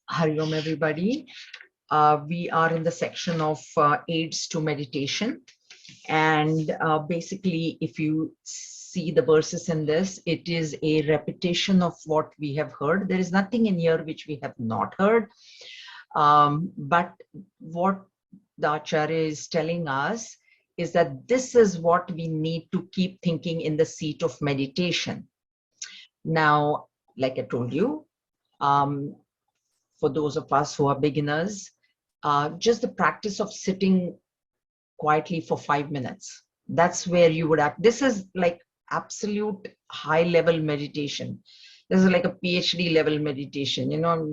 Hari Om, everybody. We are in the section of aids to meditation. And basically, if you see the verses in this, it is a repetition of what we have heard. There is nothing in here which we have not heard. But what the Acharya is telling us is that this is what we need to keep thinking in the seat of meditation. Now, like I told you, for those of us who are beginners, just the practice of sitting quietly for 5 minutes. That's where you would have, this is like absolute high level meditation. This is like a PhD level meditation, you know,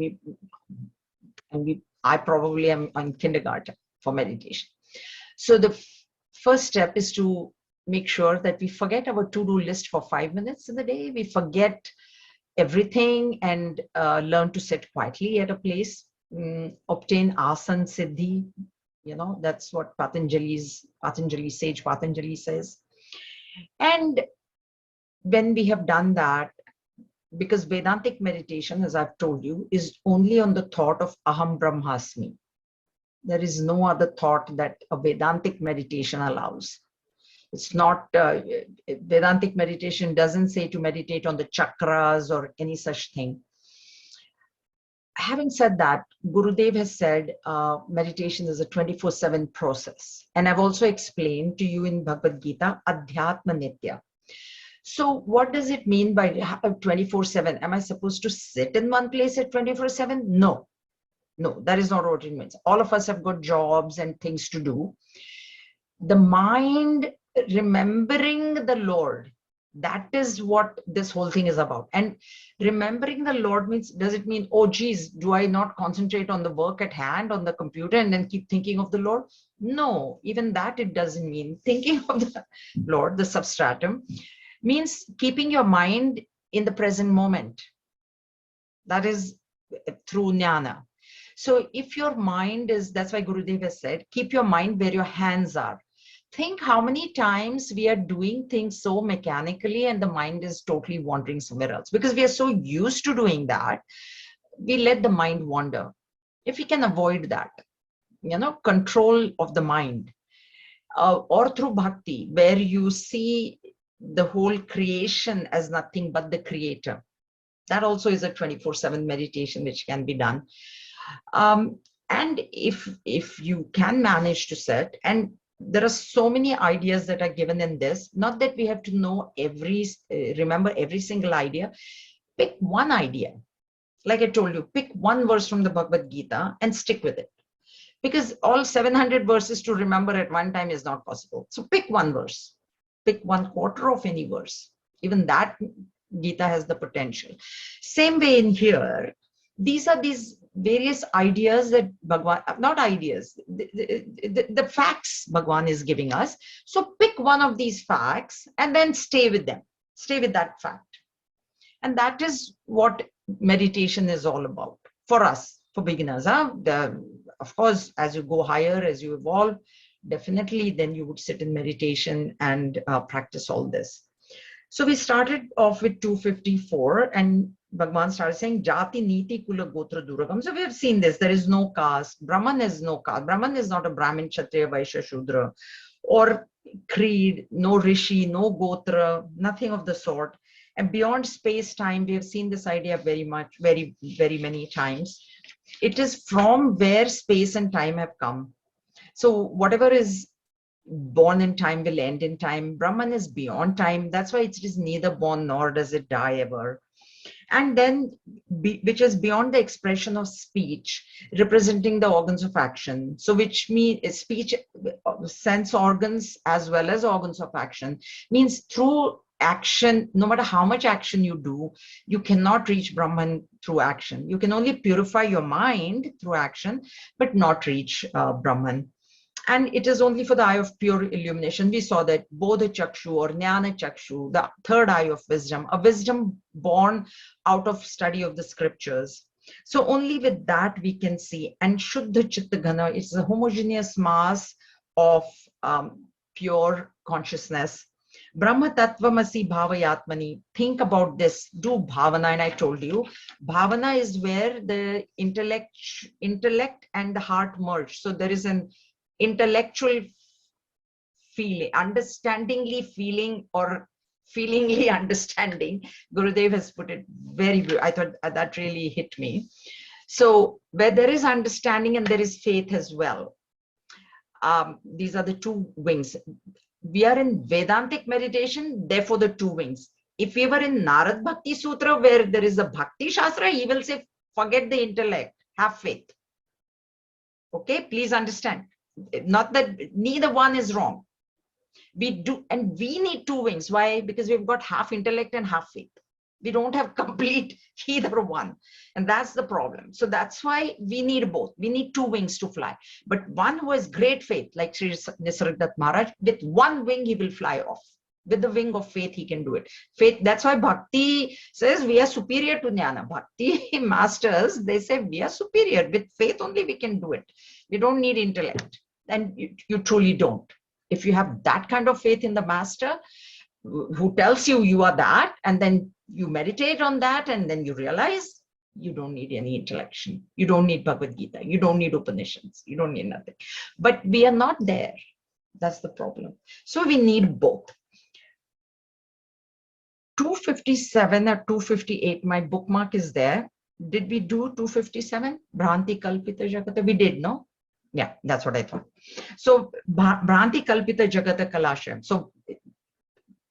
I probably am on kindergarten for meditation. So the first step is to make sure that we forget our to-do list for 5 minutes in the day. We forget everything and learn to sit quietly at a place, obtain asan siddhi. You know, that's what Patanjali sage Patanjali says. And when we have done that, because Vedantic meditation, as I've told you, is only on the thought of Aham Brahmasmi. There is no other thought that a Vedantic meditation allows. It's not, Vedantic meditation doesn't say to meditate on the chakras or any such thing. Having said that, Gurudev has said meditation is a 24/7 process. And I've also explained to you in Bhagavad Gita, Adhyatma Nitya. So what does it mean by 24/7? Am I supposed to sit in one place at 24/7? No, that is not what it means. All of us have got jobs and things to do. The mind remembering the Lord, that is what this whole thing is about. And remembering the Lord means, does it mean, oh geez, do I not concentrate on the work at hand on the computer and then keep thinking of the Lord? No, even that it doesn't mean. Thinking of the Lord, the substratum, means keeping your mind in the present moment. That is through jnana. So if your mind is, that's why Gurudev has said, keep your mind where your hands are. Think how many times we are doing things so mechanically and the mind is totally wandering somewhere else. Because we are so used to doing that, we let the mind wander. If we can avoid that, you know, control of the mind, or through bhakti, where you see the whole creation as nothing but the creator. That also is a 24/7 meditation which can be done. And if you can manage to sit, and there are so many ideas that are given in this, not that we have to know remember every single idea. Pick one idea. Like I told you, pick one verse from the Bhagavad Gita and stick with it. Because all 700 verses to remember at one time is not possible. So pick one verse. Pick 1/4 of any verse. Even that Gita has the potential. Same way in here, these are these various ideas that Bhagwan, not ideas, the facts Bhagwan is giving us. So pick one of these facts and then stay with them. Stay with that fact. And that is what meditation is all about for us, for beginners. Of course, as you go higher, as you evolve, definitely then you would sit in meditation and practice all this. So we started off with 254 and Bhagwan started saying Jati Niti Kula Gotra Duragam. So we have seen this. There is no caste. Brahman is no caste. Brahman is not a Brahmin, Kshatriya, Vaishya, Shudra, or creed, no Rishi, no Gotra, nothing of the sort. And beyond space-time, we have seen this idea very many times. It is from where space and time have come. So whatever is born in time will end in time. Brahman is beyond time. That's why it is neither born nor does it die ever. And then, which is beyond the expression of speech, representing the organs of action. So which means speech, sense organs as well as organs of action, means through action, no matter how much action you do, you cannot reach Brahman through action. You can only purify your mind through action, but not reach Brahman. And it is only for the eye of pure illumination. We saw that Bodha Chakshu or Jnana Chakshu, the third eye of wisdom, a wisdom born out of study of the scriptures. So only with that we can see. And Shuddha Chitta Ghana is a homogeneous mass of pure consciousness, Brahma Tattvamasi Bhavayatmani. Think about this. Do bhavana, and I told you, bhavana is where the intellect and the heart merge. So there is an intellectual feeling, understandingly feeling, or feelingly understanding. Gurudev has put it very good. I thought that really hit me. So where there is understanding and there is faith as well. These are the two wings. We are in Vedantic meditation, therefore the two wings. If we were in Narad Bhakti Sutra, where there is a Bhakti Shastra, he will say, forget the intellect, have faith. Okay, please understand. Not that neither one is wrong. We do, and we need two wings. Why? Because we've got half intellect and half faith. We don't have complete either one. And that's the problem. So that's why we need both. We need two wings to fly. But one who has great faith, like Sri Nisargadatta Maharaj, with one wing, he will fly off. With the wing of faith, he can do it. Faith, that's why Bhakti says we are superior to Jnana. Bhakti masters, they say we are superior. With faith only we can do it. We don't need intellect. And you truly don't. If you have that kind of faith in the master, who tells you you are that, and then you meditate on that, and then you realize you don't need any intellection. You don't need Bhagavad Gita. You don't need Upanishads. You don't need nothing. But we are not there. That's the problem. So we need both. 257 or 258, my bookmark is there. Did we do 257? Bhranti Kalpita Jagata? We did, no? Yeah, that's what I thought. So Bhranti Kalpita Jagata Kalashram. So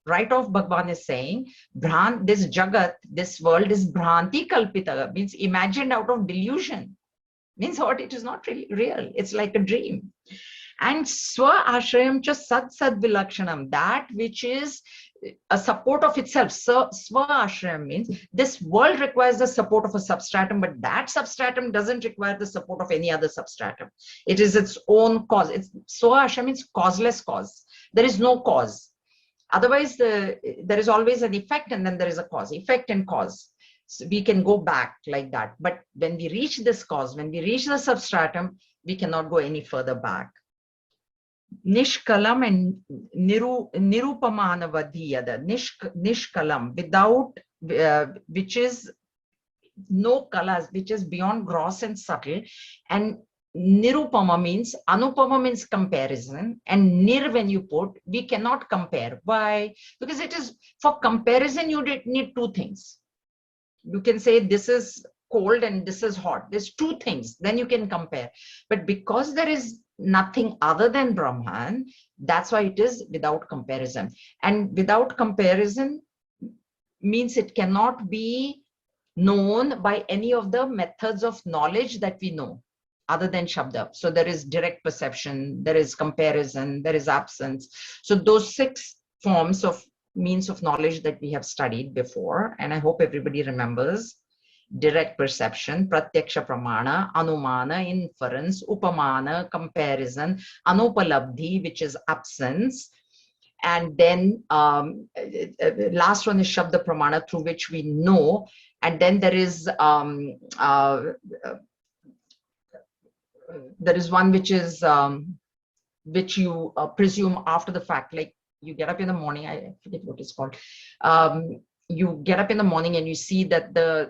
right off, Bhagwan is saying, this Jagat, this world is Bhranti Kalpita, means imagined out of delusion. Means what? It is not really real. It's like a dream. And Swa Ashrayam cha Sad Sad Vilakshanam, that which is a support of itself. So Swa Ashrayam means this world requires the support of a substratum, but that substratum doesn't require the support of any other substratum. It is its own cause. Swa Ashrayam means causeless cause. There is no cause. Otherwise, there is always an effect and then there is a cause, effect and cause. So we can go back like that. But when we reach this cause, when we reach the substratum, we cannot go any further back. Nishkalam and Nirupamanavadhiyada. Nishkalam, without, which is no colors, which is beyond gross and subtle. And Nirupama means, Anupama means comparison, and Nir, when you put, we cannot compare. Why? Because it is, for comparison, you need two things. You can say this is cold and this is hot. There's two things, then you can compare. But because there is nothing other than Brahman, that's why it is without comparison. And without comparison means it cannot be known by any of the methods of knowledge that we know, other than Shabda. So there is direct perception, there is comparison, there is absence. So those 6 forms of means of knowledge that we have studied before, and I hope everybody remembers: direct perception, pratyaksha pramana, anumana, inference, upamana, comparison, anupalabdhi, which is absence, and then last one is Shabda pramana, through which we know, and then there is one which is which you presume after the fact, like you get up in the morning, I forget what it's called. You get up in the morning and you see that the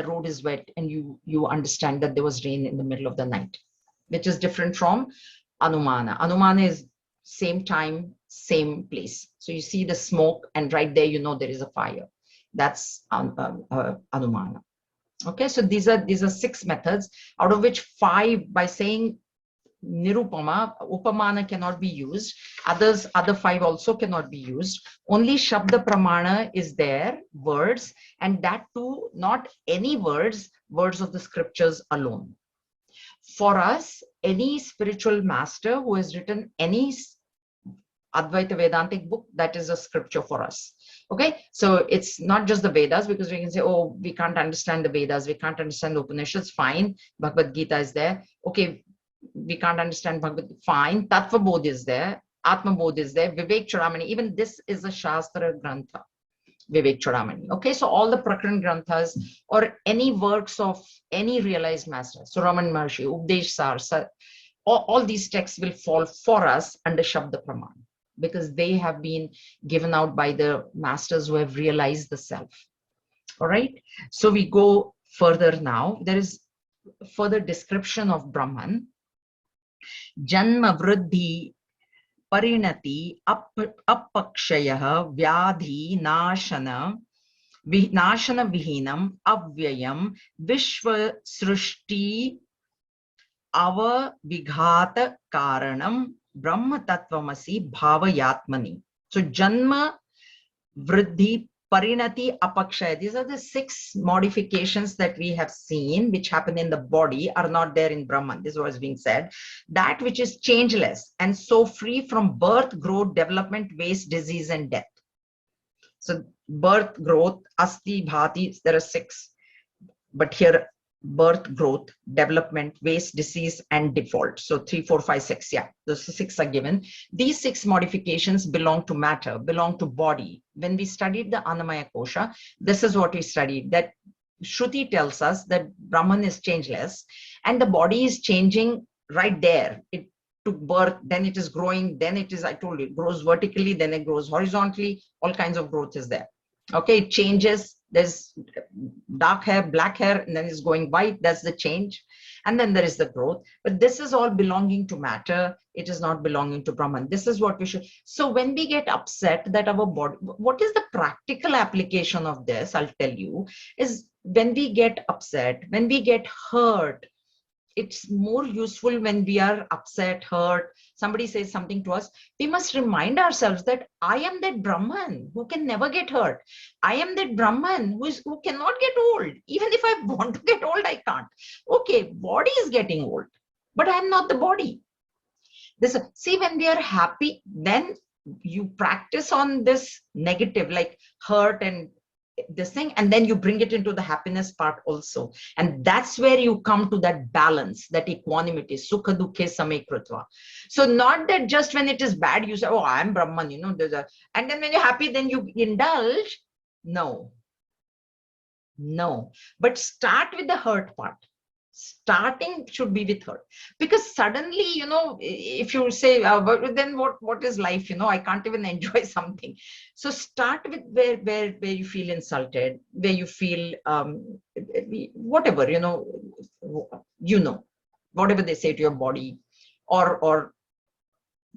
road is wet, and you understand that there was rain in the middle of the night, which is different from Anumana. Anumana is same time, same place. So you see the smoke, and right there you know there is a fire. That's Anumana. Okay, so these are 6 methods, out of which 5, by saying Nirupama, Upamana cannot be used. Other 5 also cannot be used. Only Shabda Pramana is there, words, and that too not any words of the scriptures alone. For us, any spiritual master who has written any Advaita Vedantic book, that is a scripture for us. Okay, so it's not just the Vedas, because we can say, oh, we can't understand the Vedas, we can't understand the Upanishads. Fine, Bhagavad Gita is there. Okay, we can't understand Bhagavad, fine. Tattva Bodh is there, Atma Bodh is there, Vivek Chudamani. Even this is a Shastra Grantha, Vivek Chudamani. Okay, so all the Prakran Granthas, or any works of any realized master, so Raman Maharshi, Updesh Sar, all these texts will fall for us under Shabda Praman. because they have been given out by the masters who have realized the self. All right. So we go further now. There is further description of Brahman. Janma vriddhi parinati apakshayah vyadhi nashana nashana vihinam avyayam vishva srushti avavighat karanam brahma tattvamasi bhavayatmani. So janma vriddhi parinati apakshaya, these are the 6 modifications that we have seen which happen in the body are not there in Brahman. This was being said, that which is changeless and so free from birth, growth, development, waste, disease and death. So birth, growth, asti, bhati, there are 6, but here birth, growth, development, waste, disease and default. So 3, 4, 5, 6, yeah, those 6 are given. These 6 modifications belong to matter, belong to body. When we studied the Annamaya Kosha, this is what we studied, that Shruti tells us that Brahman is changeless and the body is changing right there. It took birth, then it is growing, then it is, I told you, it grows vertically, then it grows horizontally, all kinds of growth is there. Okay, it changes. There's dark hair, black hair, and then it's going white. That's the change. And then there is the growth. But this is all belonging to matter. It is not belonging to Brahman. This is what we should. So when we get upset that our body, what is the practical application of this? I'll tell you, is when we get upset, when we get hurt, it's more useful when we are upset, hurt, somebody says something to us, we must remind ourselves that I am that Brahman who can never get hurt. I am that Brahman who cannot get old. Even if I want to get old, I can't. Okay, body is getting old, but I'm not the body. See, when we are happy, then you practice on this negative, like hurt and this thing, and then you bring it into the happiness part also, and that's where you come to that balance, that equanimity, sukha dukhe same krutva. So not that just when it is bad you say, oh, I am Brahman, you know, and then when you're happy then you indulge. No, but start with the hurt part. Starting should be with her, because suddenly, you know, if you say then what is life, you know, I can't even enjoy something. So start with where you feel insulted, where you feel whatever, you know, whatever they say to your body, or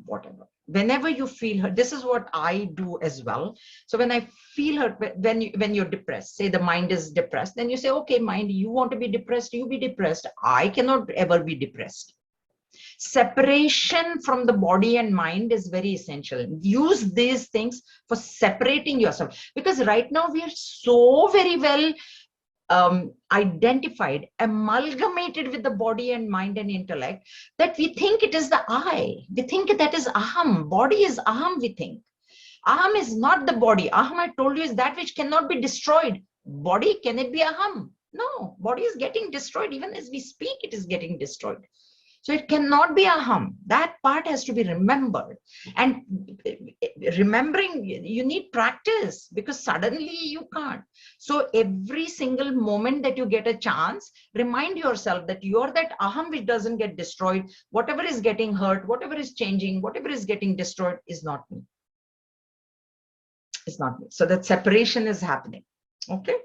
whatever. Whenever you feel hurt, this is what I do as well. So when I feel hurt, when you're depressed, say the mind is depressed, then you say, okay, mind, you want to be depressed, you be depressed. I cannot ever be depressed. Separation from the body and mind is very essential. Use these things for separating yourself, because right now we are so very well identified, amalgamated with the body and mind and intellect, that we think it is the I. We think that is aham. Body is aham, we think. Aham is not the body. Aham, I told you, is that which cannot be destroyed. Body, can it be aham? No, body is getting destroyed. Even as we speak, it is getting destroyed. So it cannot be aham. That part has to be remembered. And remembering, you need practice, because suddenly you can't. So every single moment that you get a chance, remind yourself that you're that aham which doesn't get destroyed. Whatever is getting hurt, whatever is changing, whatever is getting destroyed is not me. It's not me. So that separation is happening. Okay.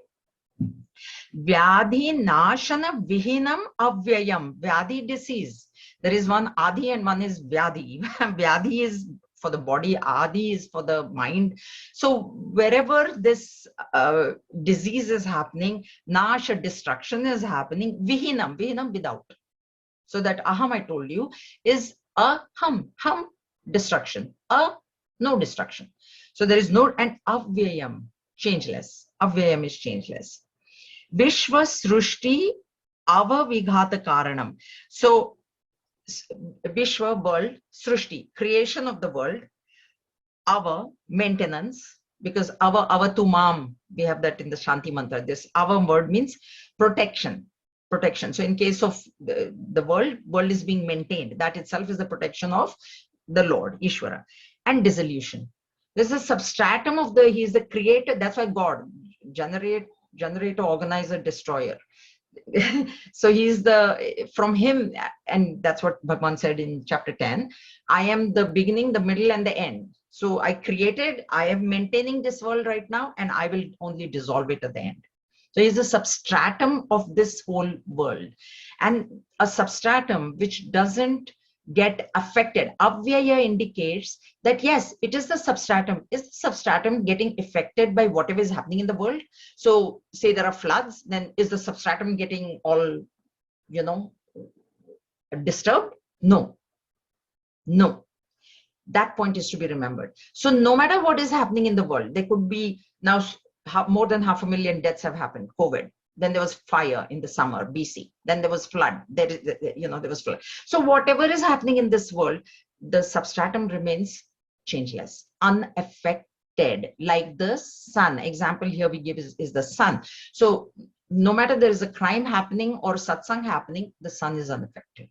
Vyadhi nashana vihinam avyayam. Vyadhi, disease. There is one Adi and one is Vyadhi. Vyadhi is for the body, Adi is for the mind. So wherever this disease is happening, Nasha, destruction is happening, Vihinam without. So that aham, I told you, is a hum, destruction, no destruction. So there is no, and avyayam, changeless. Avyayam is changeless. Vishva srushti avavighata karanam. So Vishwa, world, Srushti, creation of the world, our maintenance, because our tumam, we have that in the Shanti mantra. This our word means protection. So in case of the world is being maintained. That itself is the protection of the Lord, Ishvara. And dissolution. This is a substratum of he is the creator. That's why God, generator, organizer, destroyer. So he's from him, and that's what Bhagavan said in chapter 10, I am the beginning, the middle and the end. So I created, I am maintaining this world right now, and I will only dissolve it at the end. So it's a substratum of this whole world, and a substratum which doesn't get affected. Avyaya indicates that yes, it is the substratum. Is the substratum getting affected by whatever is happening in the world? So say there are floods, then is the substratum getting all, you know, disturbed? No, no. That point is to be remembered. So no matter what is happening in the world, there could be now more than 500,000 deaths have happened, COVID. Then there was fire in the summer, BC. Then there was flood. There was flood. So whatever is happening in this world, the substratum remains changeless, unaffected, like the sun. Example here we give is the sun. So no matter there is a crime happening or satsang happening, the sun is unaffected.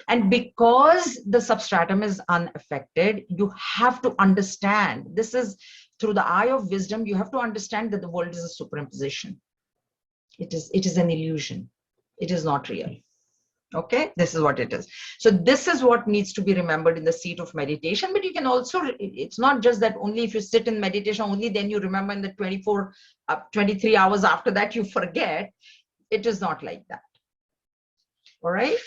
And because the substratum is unaffected, you have to understand, this is through the eye of wisdom, you have to understand that the world is a superimposition. It is an illusion. It is not real. Okay, this is what it is. So this is what needs to be remembered in the seat of meditation. But you can also, it's not just that only if you sit in meditation, only then you remember, in the 23 hours after that you forget. It is not like that. All right.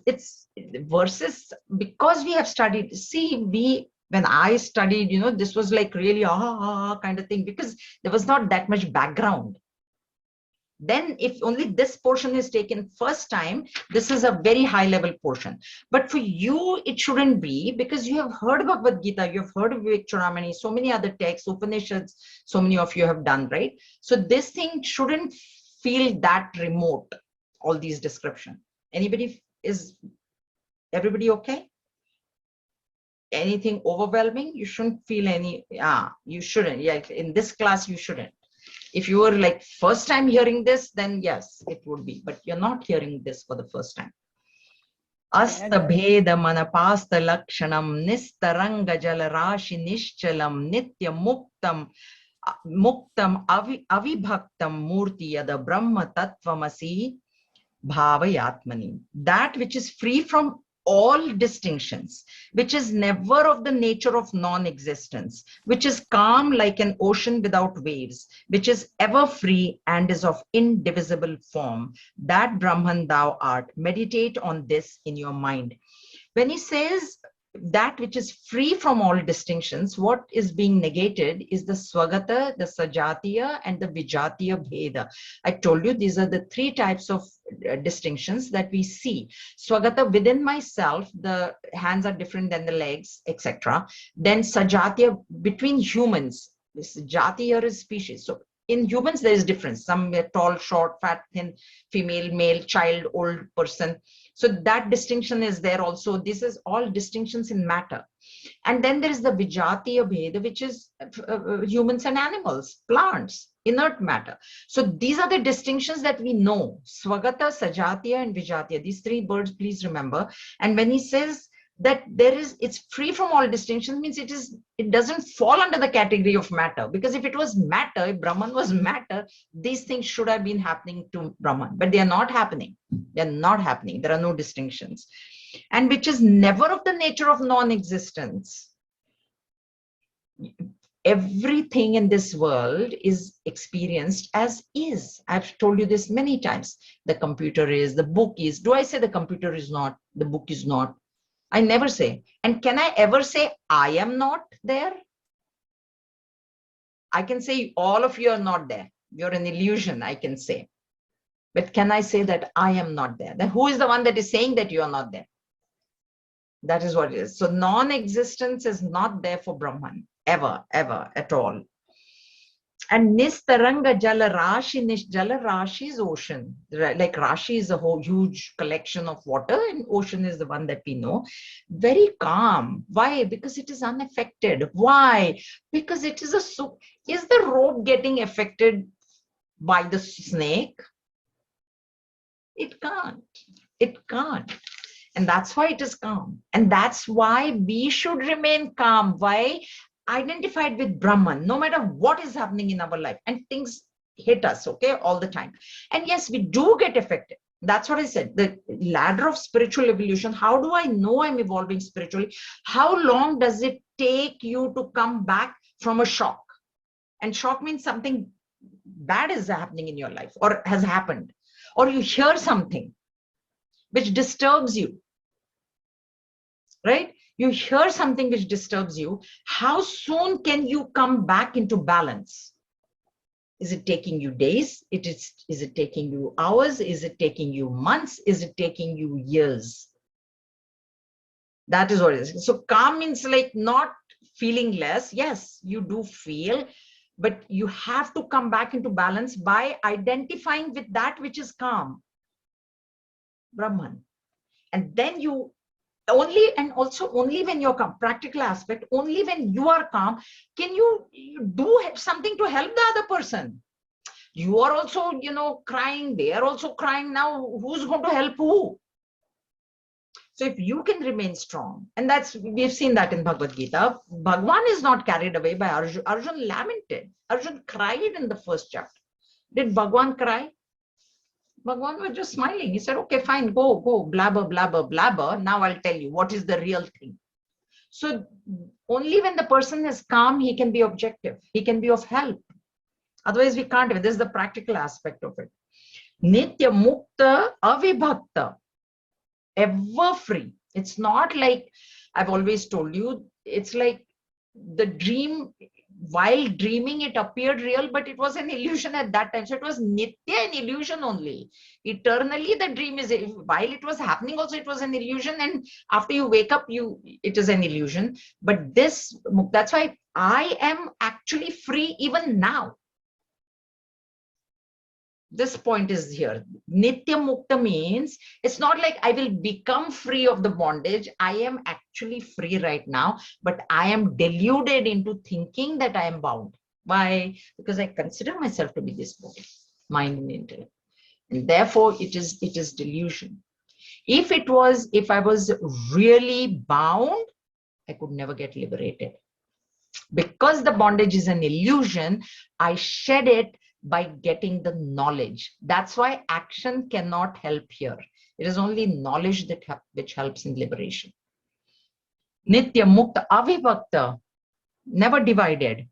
It's versus, because we have studied, see, when I studied, this was like really kind of thing, because there was not that much background. Then if only this portion is taken first time, this is a very high level portion. But for you, it shouldn't be, because you have heard Bhagavad Gita, you have heard of Vivek Chudamani, so many other texts, Upanishads, so many of you have done, right? So this thing shouldn't feel that remote, all these descriptions. Everybody okay? Anything overwhelming? You shouldn't feel any, you shouldn't. Yeah, in this class, you shouldn't. If you were like first time hearing this, then yes, it would be, but you're not hearing this for the first time. Asta bheda manapasta lakshanam nistaranga jalarashi nishchalam nitya muktam avibhaktam murti yada brahma tattvamasi bhavayatmani. That which is free from all distinctions, which is never of the nature of non-existence, which is calm like an ocean without waves, which is ever free and is of indivisible form. That Brahman thou art. Meditate on this in your mind. When he says that which is free from all distinctions, what is being negated is the Swagata, the Sajatiya, and the Vijatiya Bheda. I told you these are the three types of distinctions that we see. Swagata, within myself, the hands are different than the legs, etc. Then Sajatiya, between humans. This Jati here is species. So in humans, there is difference. Some are tall, short, fat, thin, female, male, child, old person. So that distinction is there also. This is all distinctions in matter. And then there is the Vijatiya Bheda, which is humans and animals, plants, inert matter. So these are the distinctions that we know. Swagata, Sajatiya, and Vijatiya. These three words, please remember. And when he says that it's free from all distinctions, means it doesn't fall under the category of matter, because if it was matter, if Brahman was matter, these things should have been happening to Brahman, but they are not happening. They're not happening. There are no distinctions. And which is never of the nature of non-existence. Everything in this world is experienced as is. I've told you this many times. The computer is, the book is. Do I say the computer is not, the book is not? I never say. And can I ever say I am not there? I can say all of you are not there. You're an illusion, I can say. But can I say that I am not there? Then who is the one that is saying that you are not there? That is what it is. So non-existence is not there for Brahman, ever, ever, at all. And Nistaranga Jala Rashi, Jala Rashi is ocean. Like Rashi is a whole huge collection of water, and ocean is the one that we know. Very calm. Why? Because it is unaffected. Why? Because it is is the rope getting affected by the snake? It can't. It can't. And that's why it is calm. And that's why we should remain calm. Why? Identified with Brahman, no matter what is happening in our life, and things hit us, okay, all the time. And yes, we do get affected. That's what I said. The ladder of spiritual evolution. How do I know I'm evolving spiritually? How long does it take you to come back from a shock? And shock means something bad is happening in your life or has happened, or you hear something which disturbs you, right? You hear something which disturbs you. How soon can you come back into balance? Is it taking you days? Is it taking you hours? Is it taking you months? Is it taking you years? That is what it is. So calm means like not feeling less. Yes, you do feel, but you have to come back into balance by identifying with that which is calm, Brahman. And then you only, and also only when you're calm, practical aspect, only when you are calm, can you do something to help the other person. You are also, crying. They are also crying. Now, who's going to help who? So if you can remain strong, and we've seen that in Bhagavad Gita, Bhagwan is not carried away by Arjun. Arjun lamented. Arjun cried in the first chapter. Did Bhagwan cry? Bhagwan was just smiling. He said, okay, fine, go, blabber, blabber, blabber. Now I'll tell you what is the real thing. So only when the person is calm, he can be objective. He can be of help. Otherwise, we can't. This is the practical aspect of it. Nitya Mukta Avibhakta. Ever free. It's not like, I've always told you, it's like the dream, while dreaming it appeared real, but it was an illusion at that time. So it was Nitya, an illusion only. Eternally the dream is, while it was happening also it was an illusion, and after you wake up it is an illusion. But this, that's why I am actually free even now. This point is here. Nitya Mukta means it's not like I will become free of the bondage. I am actually free right now, but I am deluded into thinking that I am bound. Why? Because I consider myself to be this body, mind and intellect. And therefore it is delusion. If I was really bound, I could never get liberated. Because the bondage is an illusion, I shed it by getting the knowledge. That's why action cannot help here. It is only knowledge which helps in liberation. Nitya Mukta Avibhakta, never divided,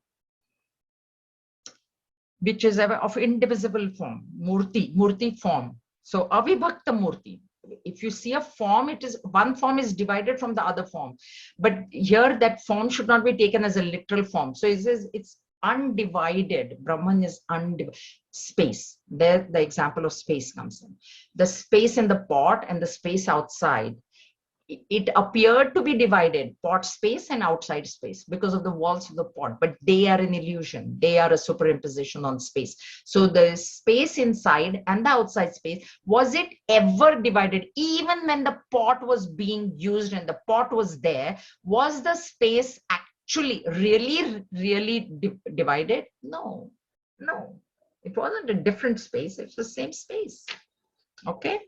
which is of indivisible form, murti form. So Avibhakta Murti. If you see a form, one form is divided from the other form. But here that form should not be taken as a literal form. So it's undivided. Brahman is undivided. Space. There the example of space comes in. The space in the pot and the space outside. It appeared to be divided, pot space and outside space, because of the walls of the pot, but they are an illusion. They are a superimposition on space. So the space inside and the outside space, was it ever divided? Even when the pot was being used and the pot was there, was the space actually really divided? No. It wasn't a different space. It's the same space. Okay.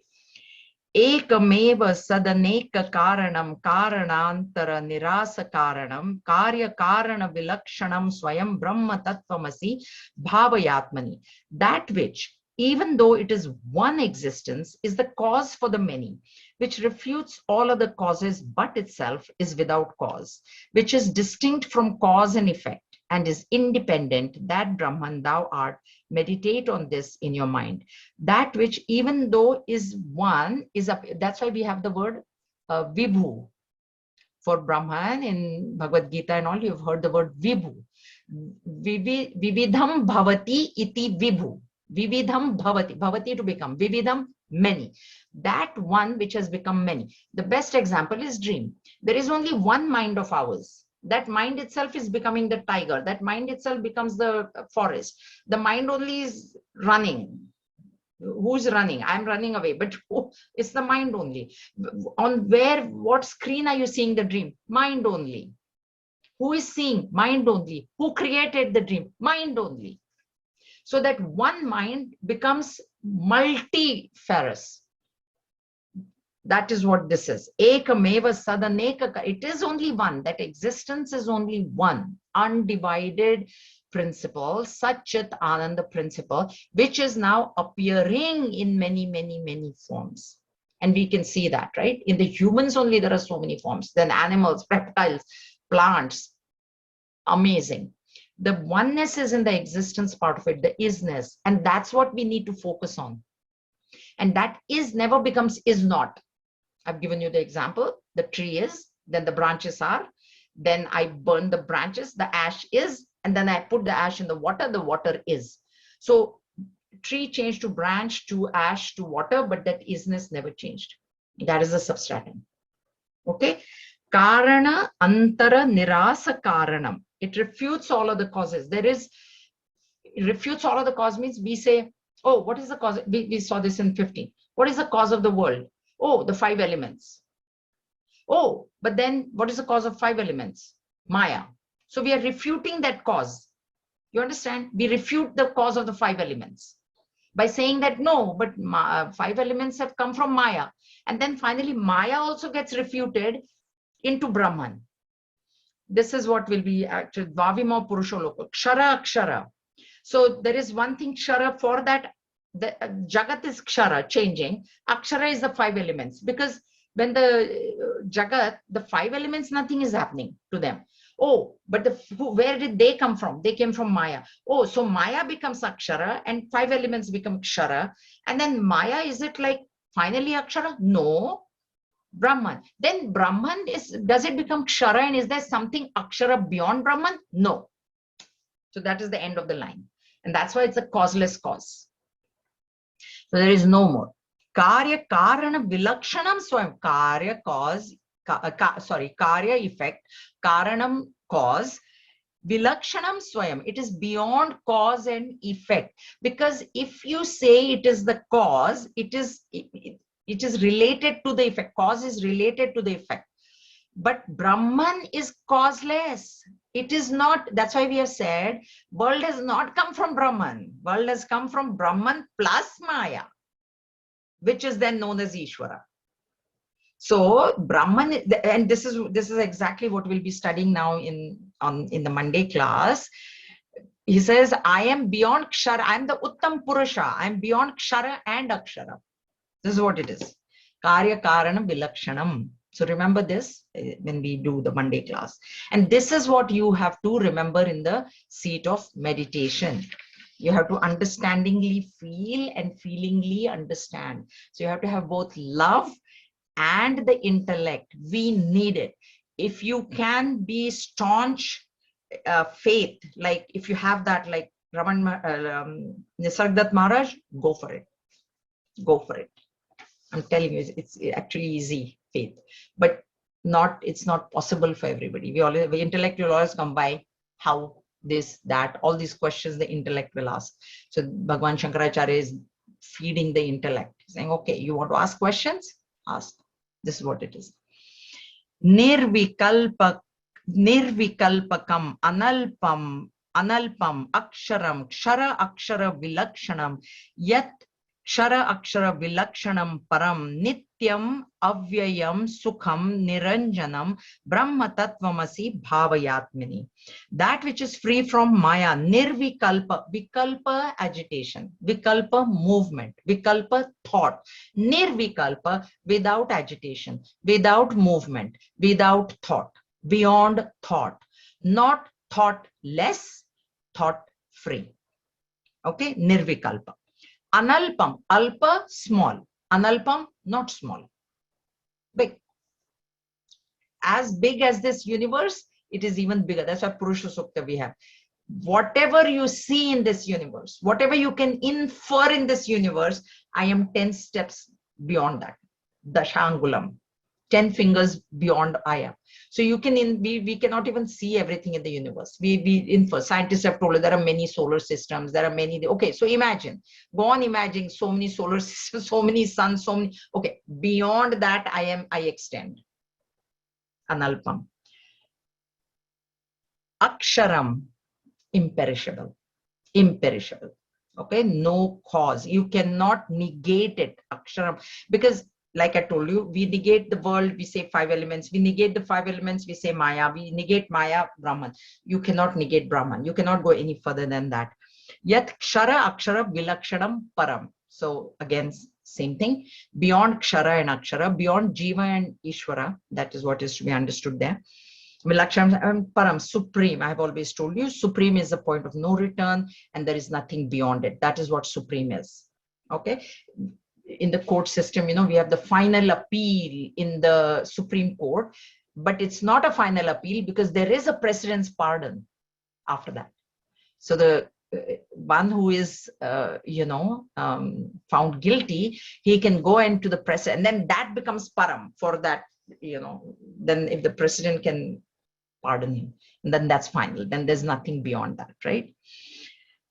Ekamev sadanek karanam karanantara nirasa karanam karya karana vilakshanam swayam brahma tattvamasi bhavayatmani. That which, even though it is one existence, is the cause for the many, which refutes all other causes but itself is without cause, which is distinct from cause and effect and is independent, that Brahman thou art. Meditate on this in your mind. That which, even though is one, is up. That's why we have the word Vibhu. For Brahman in Bhagavad Gita and all, you've heard the word Vibhu. Vividham bhavati iti Vibhu. Vividham bhavati. Bhavati to become. Vividham, many. That one which has become many. The best example is dream. There is only one mind of ours. That mind itself is becoming the tiger. That mind itself becomes the forest. The mind only is running. Who's running? I'm running away, but it's the mind only. On what screen are you seeing the dream? Mind only. Who is seeing? Mind only. Who created the dream? Mind only. So that one mind becomes multifarious. That is what this is. Ekameva sadaneka. It is only one. That existence is only one. Undivided, principle, Satchit Ananda principle, which is now appearing in many, many, many forms. And we can see that, right? In the humans only, there are so many forms. Then animals, reptiles, plants, amazing. The oneness is in the existence part of it, the isness. And that's what we need to focus on. And that is never becomes is not. I've given you the example. The tree is, then the branches are, then I burn the branches, the ash is, and then I put the ash in the water is. So tree changed to branch, to ash, to water, but that isness never changed. That is the substratum. Okay. Karana antara nirasa karanam. It refutes all of the causes. It refutes all of the cause means we say, oh, what is the cause? We saw this in 15. What is the cause of the world? Oh, the 5 elements. Oh, but then what is the cause of 5 elements? Maya. So we are refuting that cause. You understand? We refute the cause of the 5 elements by saying that no, but 5 elements have come from Maya. And then finally, Maya also gets refuted into Brahman. This is what will be actually Vavimo Purusholoka, Kshara Akshara. So there is one thing Kshara, for that the Jagat is Kshara, changing. Akshara is the 5 elements, because when the Jagat, the 5 elements, nothing is happening to them. Oh, but where did they come from? They came from Maya. Oh, so Maya becomes Akshara and 5 elements become Kshara. And then Maya, is it like finally Akshara? No. Brahman. Then Brahman does it become Kshara, and is there something Akshara beyond Brahman? No. So that is the end of the line. And that's why it's a causeless cause. So there is no more. Karya Karana Vilakshanam Swayam. Karya cause, Karya effect, Karanam cause, Vilakshanam Swayam. It is beyond cause and effect. Because if you say it is the cause, it is related to the effect. Cause is related to the effect. But Brahman is causeless. It is not. That's why we have said world has not come from Brahman. World has come from Brahman plus Maya, which is then known as Ishvara. So Brahman, and this is exactly what we'll be studying now in the Monday class. He says, I am beyond Kshara. I am the Uttam Purusha. I am beyond Kshara and Akshara. This is what it is. Karya Karanam Vilakshanam. So remember this when we do the Monday class. And this is what you have to remember in the seat of meditation. You have to understandingly feel and feelingly understand. So you have to have both love and the intellect. We need it. If you can be staunch faith, like if you have that, like Nisargadatta Maharaj, go for it. Go for it. I'm telling you, it's actually easy faith, but it's not possible for everybody. The intellect will always come by how, this, that, all these questions the intellect will ask. So Bhagwan Shankaracharya is feeding the intellect, saying, okay, you want to ask questions? Ask. This is what it is. Nirvikalpakam analpam aksharam kshara akshara vilakshanam yat Kshara Akshara Vilakshanam Param Nityam Avyayam Sukham Niranjanam Brahma Tattvamasi Bhavayatmini. That which is free from Maya, Nirvikalpa, Vikalpa agitation, Vikalpa movement, Vikalpa thought, Nirvikalpa without agitation, without movement, without thought, beyond thought, not thought less, thought free. Okay, Nirvikalpa. Analpam, alpa, small. Analpam, not small. Big. As big as this universe, it is even bigger. That's why Purusha Sukta we have. Whatever you see in this universe, whatever you can infer in this universe, I am 10 steps beyond that. Dashangulam. 10 fingers beyond I am. So you can, we cannot even see everything in the universe. We infer. Scientists have told us there are many solar systems. There are many. Okay, so imagine. Go on imagining so many solar systems, so many suns, so many. Okay, beyond that I extend. Analpam. Aksharam, imperishable. Imperishable. Okay, no cause. You cannot negate it. Aksharam. Because like I told you, we negate the world, we say 5 elements. We negate the 5 elements, we say Maya. We negate Maya, Brahman. You cannot negate Brahman. You cannot go any further than that. Yat Kshara Akshara Vilakshanam Param. So again, same thing. Beyond Kshara and Akshara, beyond Jiva and Ishvara, that is what is to be understood there. Vilakshanam and Param, supreme. I have always told you, supreme is a point of no return, and there is nothing beyond it. That is what supreme is. Okay. In the court system, we have the final appeal in the Supreme Court, but it's not a final appeal because there is a precedent's pardon after that. So the one who is, found guilty, he can go into the precedent, and then that becomes param for that, then if the president can pardon him, and then that's final. Then there's nothing beyond that, right?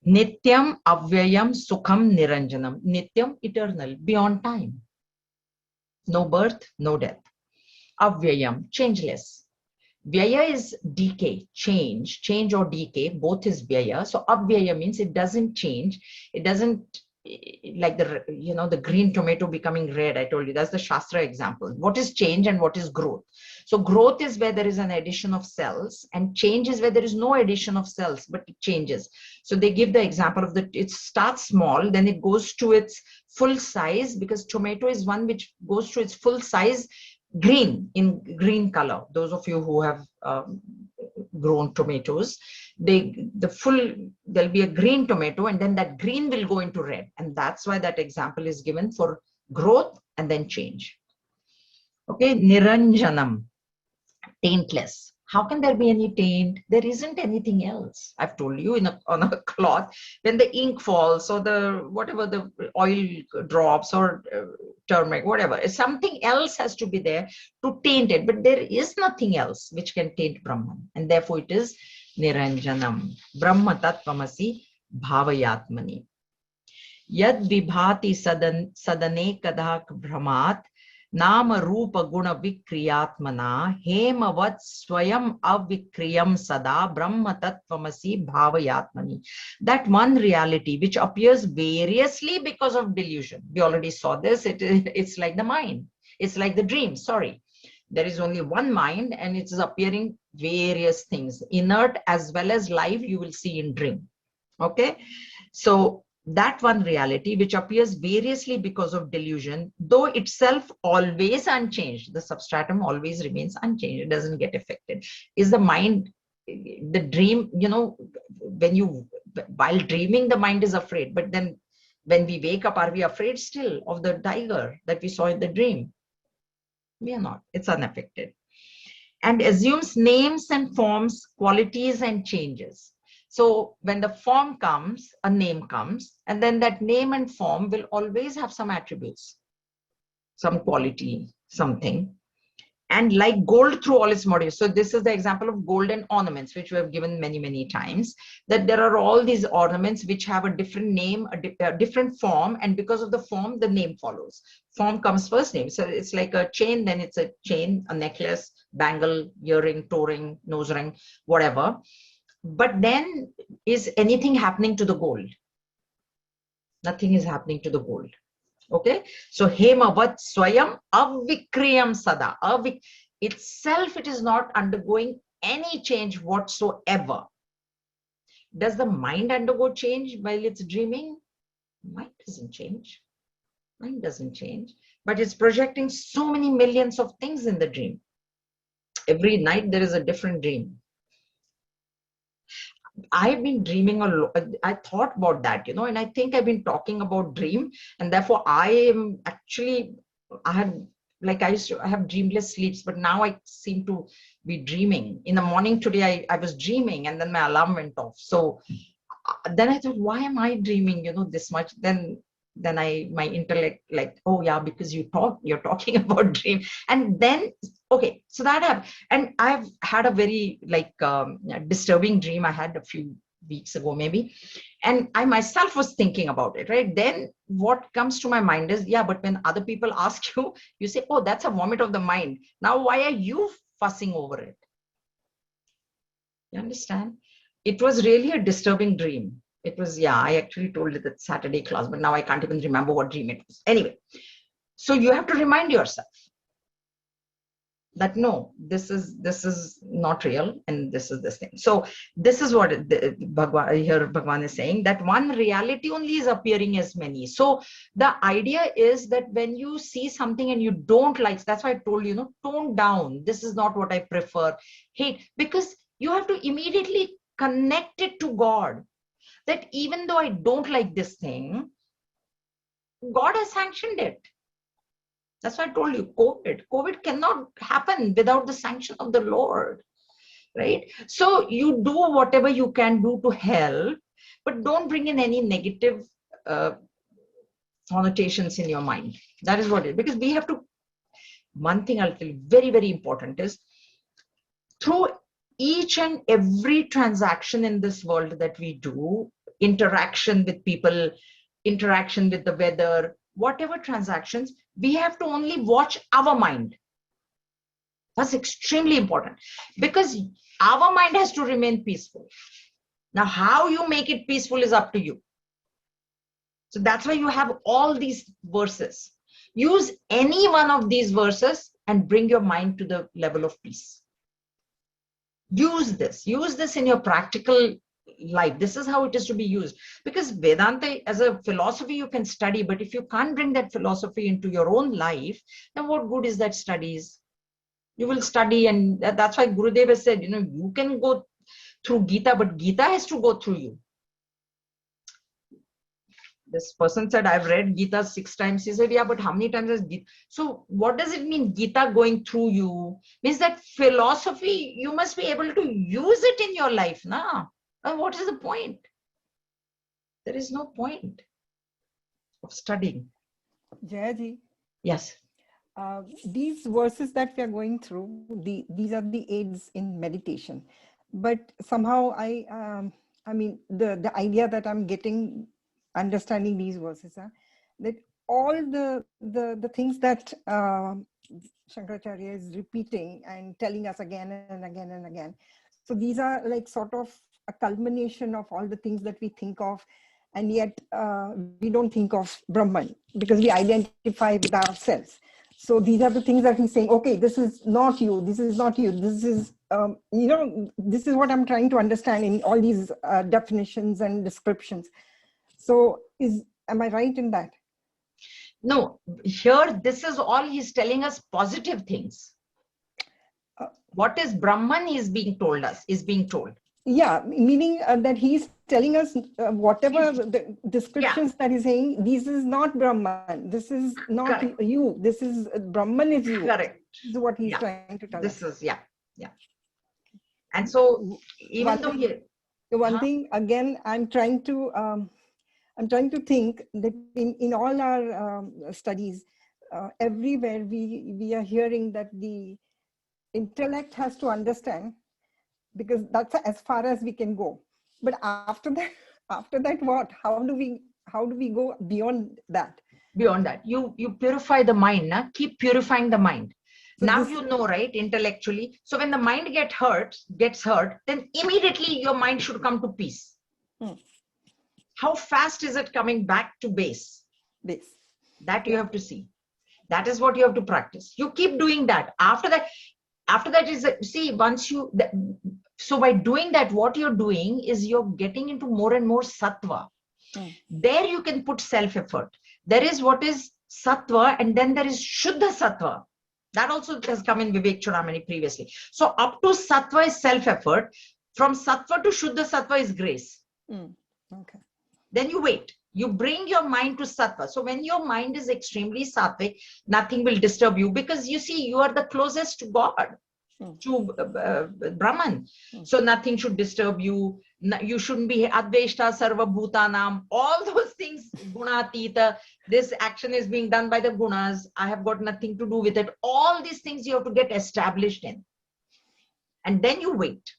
Nityam, Avyayam, Sukham, Niranjanam. Nityam, eternal, beyond time. No birth, no death. Avyayam, changeless. Vyaya is decay, change or decay, both is Vyaya. So Avyaya means it doesn't change. It doesn't, like the green tomato becoming red. I told you that's the Shastra example. What is change and what is growth? So growth is where there is an addition of cells, and change is where there is no addition of cells, but it changes. So they give the example of it starts small, then it goes to its full size, because tomato is one which goes to its full size, in green color. Those of you who have grown tomatoes, there'll be a green tomato, and then that green will go into red. And that's why that example is given for growth and then change. Okay, Niranjanam, taintless. How can there be any taint? There isn't anything else. I've told you, on a cloth, when the ink falls, or whatever the oil drops, or turmeric, whatever, something else has to be there to taint it. But there is nothing else which can taint Brahman, and therefore it is Niranjanam. Brahma Tattvamasi Bhavayatmani. Yad Vibhati Sadane Kadak Brahmat Nama Rupa Guna Vikriyatmana Hemavat Swayam Avikriyam Sada Brahma Tattvamasi Bhavayatmani. That one reality which appears variously because of delusion. We already saw this. It's like the mind. It's like the dream. Sorry. There is only one mind, and it is appearing various things. Inert as well as live, you will see in dream. Okay. So that one reality which appears variously because of delusion, though itself always unchanged, the substratum always remains unchanged, it doesn't get affected, is the mind. The dream, while dreaming, the mind is afraid, but then when we wake up, are we afraid still of the tiger that we saw in the dream? We are not. It's unaffected, and assumes names and forms, qualities and changes. So when the form comes, a name comes, and then that name and form will always have some attributes, some quality, something. And like gold through all its motifs. So this is the example of golden ornaments, which we have given many, many times, that there are all these ornaments which have a different name, a different form, and because of the form, the name follows. Form comes first, name. So it's like a chain, then it's a chain, a necklace, bangle, earring, toe ring, nose ring, whatever. But then, is anything happening to the gold? Nothing is happening to the gold. Okay, so Hemavat Swayam Avikriyam Sada. Itself, it is not undergoing any change whatsoever. Does the mind undergo change while it's dreaming? Mind doesn't change. Mind doesn't change, but it's projecting so many millions of things in the dream. Every night there is a different dream. I've been dreaming a lot. I thought about that, and I think I've been talking about dream, and therefore I used to have dreamless sleeps, but now I seem to be dreaming. In the morning today, I was dreaming, and then my alarm went off. So then I thought, why am I dreaming, this much? Then my intellect, like, oh yeah, because you're talking about dream. And then, okay, so that happened. And I've had a very disturbing dream I had a few weeks ago, maybe. And I myself was thinking about it, right? Then what comes to my mind is, yeah, but when other people ask you, you say, oh, that's a vomit of the mind. Now, why are you fussing over it? You understand? It was really a disturbing dream. It was, yeah, I actually told it at Saturday class, but now I can't even remember what dream it was. Anyway, So you have to remind yourself that no, this is not real, and this is this thing. So this is what Bhagwan is saying, that one reality only is appearing as many. So the idea is that when you see something and you don't like, that's why I told you, tone down. This is not what I prefer. Hate, because you have to immediately connect it to God. That even though I don't like this thing, God has sanctioned it. That's why I told you, COVID cannot happen without the sanction of the Lord, right? So you do whatever you can do to help, but don't bring in any negative connotations in your mind. That is what it is. Because we have to, one thing I'll tell you, very, very important is, through each and every transaction in this world that we do, interaction with people, interaction with the weather, whatever transactions, we have to only watch our mind. That's extremely important, because our mind has to remain peaceful. Now, how you make it peaceful is up to you. So that's why you have all these verses. Use any one of these verses and bring your mind to the level of peace. Use this in your practical life. This is how it is to be used, because Vedanta as a philosophy you can study, but if you can't bring that philosophy into your own life, then what good is that studies? You will study, and that's why Gurudev has said, you can go through Gita, but Gita has to go through you. This person said, I've read Gita 6 times. He said, yeah, but how many times has Gita? So what does it mean, Gita going through you? Means that philosophy, you must be able to use it in your life now. And what is the point? There is no point of studying. Jayaji. Yes. These verses that we are going through, these are the aids in meditation. But somehow I mean, the idea that I'm getting, understanding these verses are that all the things that Shankaracharya is repeating and telling us again and again and again. So these are like sort of a culmination of all the things that we think of, and yet we don't think of Brahman because we identify with ourselves. So these are the things that he's saying, okay, this is not you, this is not you, this is, this is what I'm trying to understand in all these definitions and descriptions. So am I right in that? No, here, this is all he's telling us positive things. What is Brahman is being told. Yeah, meaning that he's telling us whatever the descriptions that he's saying, this is not Brahman, this is not Correct. You, this is Brahman is you. Correct. This is what he's trying to tell us. This is, yeah. And so even though one thing, again, I'm trying to think that in all our studies, everywhere we are hearing that the intellect has to understand, because that's as far as we can go. But after that what? How do we go beyond that? Beyond that, you purify the mind, na? Keep purifying the mind. So now you know, right, intellectually. So when the mind gets hurt, then immediately your mind should come to peace. How fast is it coming back to base? That you have to see. That is what you have to practice. You keep doing that. After that is, see, once you, so by doing that, what you're doing is you're getting into more and more sattva. There you can put self-effort. There is what is sattva, and then there is shuddha sattva. That also has come in Vivek Chudamani previously. So up to sattva is self-effort. From sattva to shuddha sattva is grace. Okay. Then you wait. You bring your mind to sattva. So when your mind is extremely sattvic, nothing will disturb you, because you see, you are the closest to God, to Brahman. So nothing should disturb you. You shouldn't be adveshta sarva bhutanam. All those things, gunatita, this action is being done by the gunas. I have got nothing to do with it. All these things you have to get established in. And then you wait.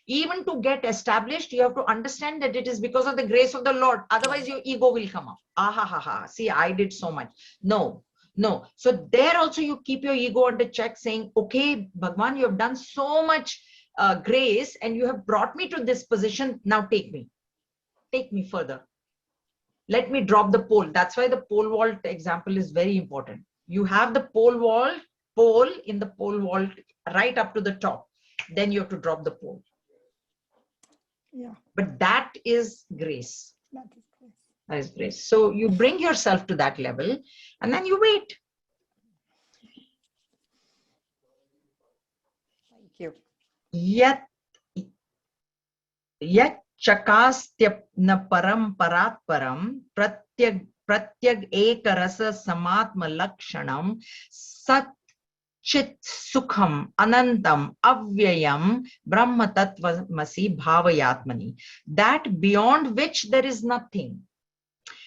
Even to get established, you have to understand that it is because of the grace of the Lord. Otherwise, your ego will come up. See, I did so much. No. So there also you keep your ego under check, saying, okay, Bhagwan, you have done so much grace and you have brought me to this position. Now take me further. let me drop the pole. That's why the pole vault example is very important. You have the pole in the pole vault right up to the top. Then you have to drop the pole. Yeah. But that is grace. That is grace. That is grace. So you bring yourself to that level and then you wait. Thank you. Yet chakastya param parat param pratyag ekarasa samatma lakshanam sat chit sukham anantam avyayam brahma tattvamasi bhavayatmani. That beyond which there is nothing,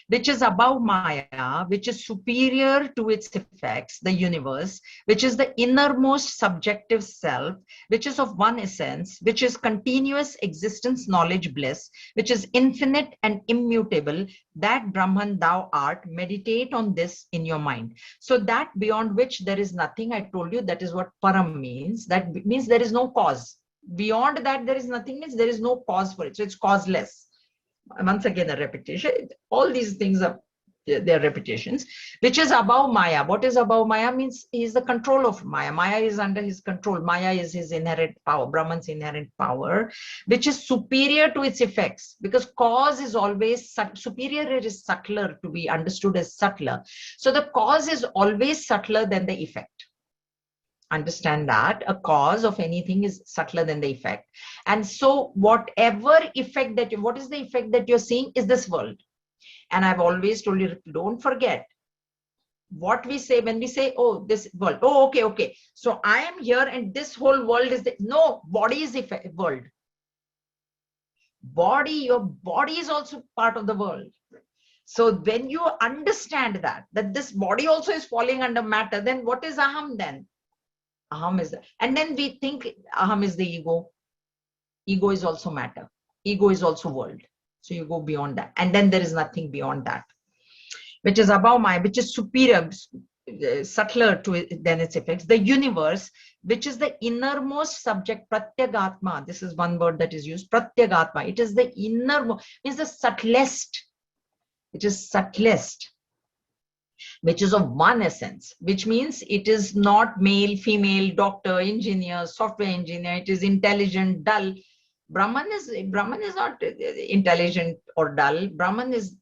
which is above Maya, which is superior to its effects, the universe, which is the innermost subjective self, which is of one essence, which is continuous existence, knowledge, bliss, which is infinite and immutable, that Brahman thou art. Meditate on this in your mind. So that beyond which there is nothing, I told you, that is what param means. That means there is no cause. Beyond that there is nothing means there is no cause for it. So it's causeless. Once again, a repetition. All these things are their repetitions, which is above Maya. What is above Maya means he is the control of Maya. Maya is under his control. Maya is his inherent power, Brahman's inherent power, which is superior to its effects, because cause is always superior. It is subtler, to be understood as subtler. So the cause is always subtler than the effect. Understand that a cause of anything is subtler than the effect. And so whatever effect that what is the effect that you're seeing is this world. And I've always told you, don't forget what we say when we say, oh, this world. Oh, okay. So I am here and this whole world is no, body is the world. Your body is also part of the world. So when you understand that this body also is falling under matter, then what is aham then? Aham is and then we think aham is the ego. Ego is also matter. Ego is also world. So you go beyond that. And then there is nothing beyond that, which is above Maya, which is superior, subtler to it than its effects. The universe, which is the innermost subject, pratyagatma. This is one word that is used, pratyagatma. It is the innermost, means the subtlest. It is subtlest, which is of one essence, which means it is not male, female, doctor, engineer, software engineer. It is intelligent, dull. Brahman is not intelligent or dull. Brahman is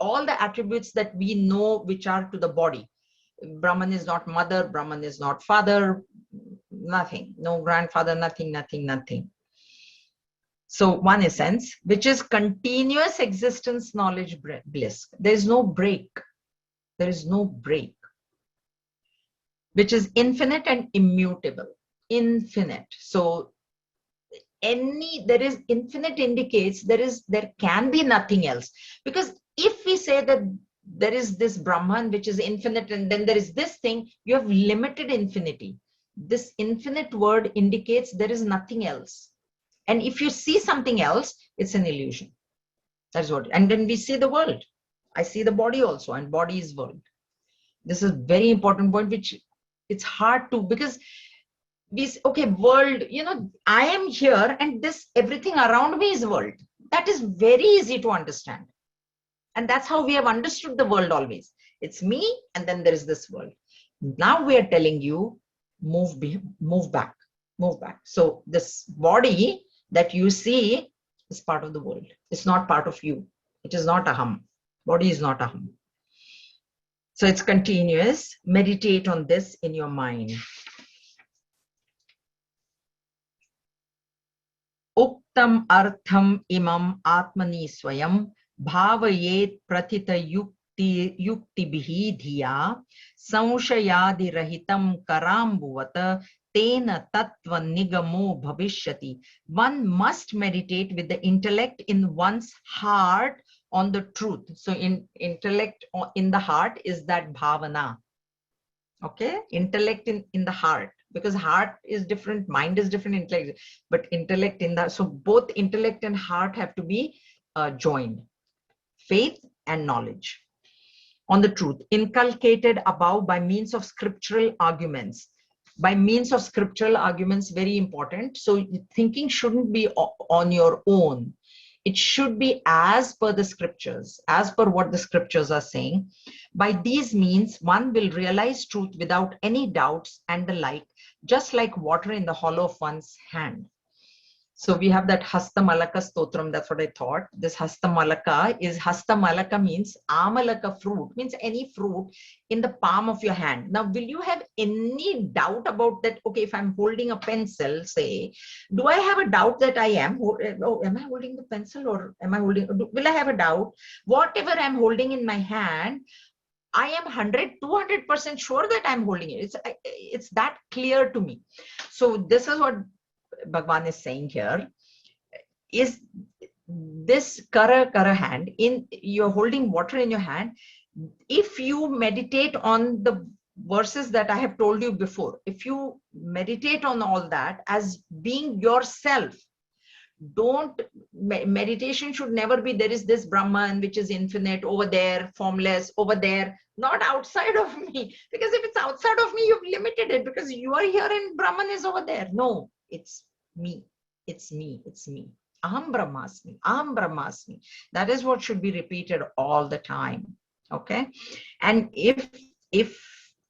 all the attributes that we know which are to the body. Brahman is not mother, Brahman is not father, nothing, no grandfather, nothing. So one essence, which is continuous existence, knowledge, bliss. There is no break. There is no break. Which is infinite and immutable. Infinite. So there is infinite indicates there can be nothing else. Because if we say that there is this Brahman which is infinite and then there is this thing, you have limited infinity. This infinite word indicates there is nothing else. And if you see something else, it's an illusion. That's what. And then we see the world. I see the body also, and body is world. This is very important point, which it's hard to, because world, I am here and everything around me is world. That is very easy to understand. And that's how we have understood the world always. It's me and then there is this world. Now we are telling you, move back. So this body that you see is part of the world. It's not part of you. It is not aham. Body is not aham. So it's continuous. Meditate on this in your mind. Uktam artham imam atmani swayam bhavayet pratita yukti dhiya sanshayadi rahitam karambuvata tena tattva nigamo bhavishyati. One must meditate with the intellect in one's heart on the truth. So intellect in the heart is that bhavana. Okay, intellect in the heart, because heart is different, mind is different, intellect, but intellect in the, so both intellect and heart have to be joined. Faith and knowledge on the truth, inculcated above by means of scriptural arguments. By means of scriptural arguments, very important. So thinking shouldn't be on your own. It should be as per the scriptures, as per what the scriptures are saying. By these means, one will realize truth without any doubts and the like, just like water in the hollow of one's hand. So we have that Hastamalaka Stotram. That's what I thought. This Hastamalaka means Amalaka fruit, means any fruit in the palm of your hand. Now, will you have any doubt about that? Okay, if I'm holding a pencil, say, do I have a doubt that I am, oh, am I holding the pencil or am I holding, will I have a doubt? Whatever I'm holding in my hand, I am 200% sure that I'm holding it. It's that clear to me. So this is what Bhagwan is saying here. Is this kara hand, you're holding water in your hand. If you meditate on the verses that I have told you before, if you meditate on all that as being yourself, meditation should never be there is this Brahman which is infinite over there, formless over there, not outside of me. Because if it's outside of me, you've limited it because you are here and Brahman is over there. No, it's me. It's me. It's me. Aham Brahmasmi. Aham Brahmasmi. That is what should be repeated all the time. Okay. And if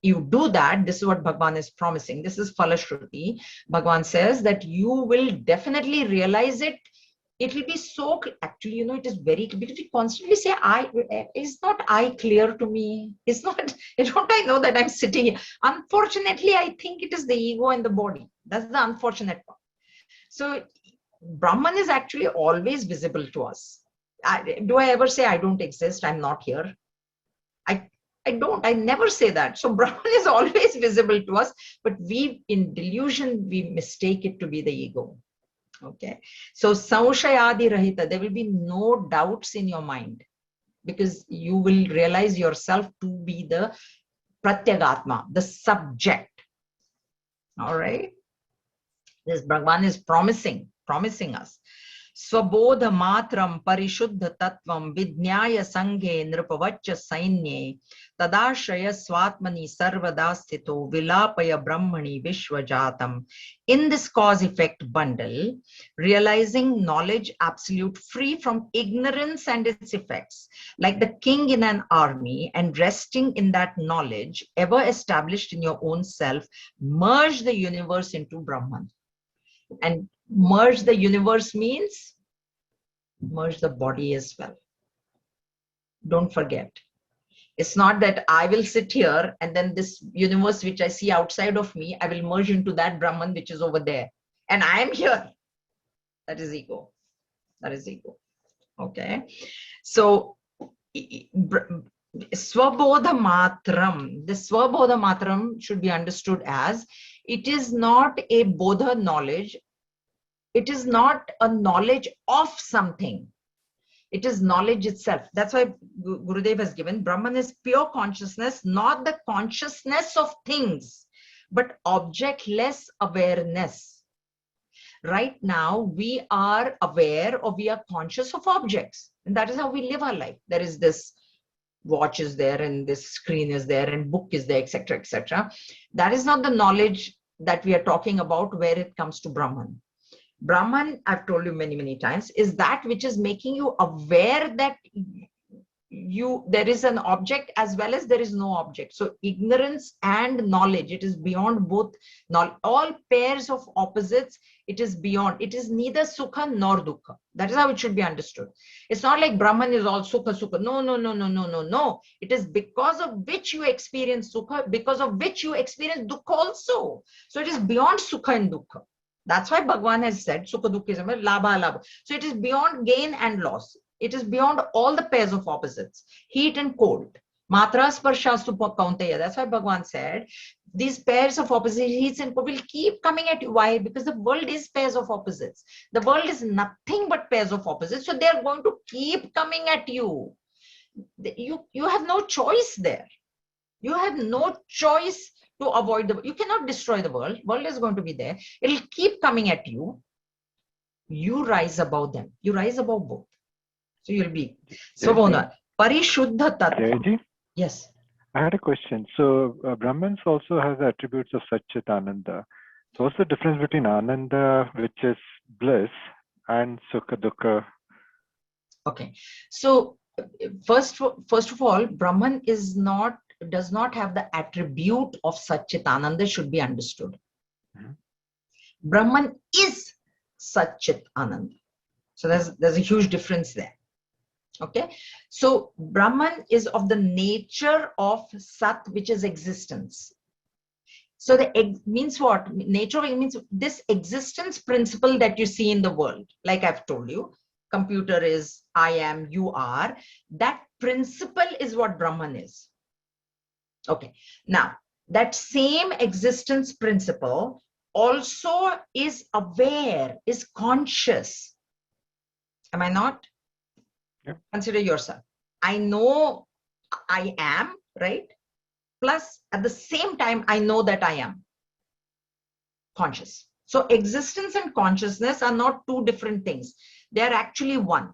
you do that, this is what Bhagwan is promising. This is Falashruti. Bhagwan says that you will definitely realize it. It will be so, actually, you know, it is very, because we constantly say, is not I clear to me? It's not, don't I know that I'm sitting here? Unfortunately, I think it is the ego and the body. That's the unfortunate part. So Brahman is actually always visible to us. Do I ever say I don't exist? I'm not here. I never say that. So Brahman is always visible to us, but we, in delusion, we mistake it to be the ego. Okay. So Saushayadi Rahita, there will be no doubts in your mind because you will realize yourself to be the Pratyagatma, the subject. All right. This Bhagwan is promising us. Swabodha matram parishuddha tattvam vidnyaya sanghe nrupavaccha sainye tadashraya swatmani sarvada sthito vilapaya brahmani vishwajatam. In this cause-effect bundle, realizing knowledge absolute free from ignorance and its effects, like the king in an army, and resting in that knowledge, ever established in your own self, merge the universe into Brahman. And merge the universe means merge the body as well. Don't forget. It's not that I will sit here and then this universe which I see outside of me, I will merge into that Brahman which is over there. And I am here. That is ego. That is ego. Okay. So, Swabodha Matram. The Swabodha Matram should be understood as it is not a Bodha knowledge. It is not a knowledge of something. It is knowledge itself. That's why Gurudev has given Brahman is pure consciousness, not the consciousness of things, but objectless awareness. Right now, we are aware or we are conscious of objects. And that is how we live our life. There is this watch is there and this screen is there and book is there, etc., etc. That is not the knowledge that we are talking about where it comes to Brahman. Brahman, I've told you many, many times, is that which is making you aware that there is an object as well as there is no object. So ignorance and knowledge, it is beyond both. All pairs of opposites, it is beyond. It is neither sukha nor dukkha. That is how it should be understood. It's not like Brahman is all sukha, sukha. No. It is because of which you experience sukha, because of which you experience dukkha also. So it is beyond sukha and dukkha. That's why Bhagwan has said, Sukha Dukkha is labha labha. So it is beyond gain and loss. It is beyond all the pairs of opposites, heat and cold. Matra sparshastu kaunteya. That's why Bhagwan said, these pairs of opposites, heats and cold, will keep coming at you. Why? Because the world is pairs of opposites. The world is nothing but pairs of opposites. So they are going to keep coming at you. You have no choice there. You have no choice to avoid the, you cannot destroy the world. World is going to be there. It'll keep coming at you. You rise above them. You rise above both. So you'll be. So, Parishuddha Tattva. Yes. I had a question. So, Brahmans also has attributes of Satchit Ananda. So, what's the difference between Ananda, which is bliss, and Sukha Dukkha, Okay. So first of all, Brahman does not have the attribute of Satchitananda, should be understood. Mhm. Brahman is Satchitananda. So there's a huge difference there. Okay. So Brahman is of the nature of Sat, which is existence. So the means what? Nature means this existence principle that you see in the world. Like I've told you, computer is, I am, you are. That principle is what Brahman is. Okay. Now, that same existence principle also is aware, is conscious. Am I not? Yeah. Consider yourself. I know I am, right? Plus, at the same time, I know that I am conscious. So existence and consciousness are not two different things. They are actually one.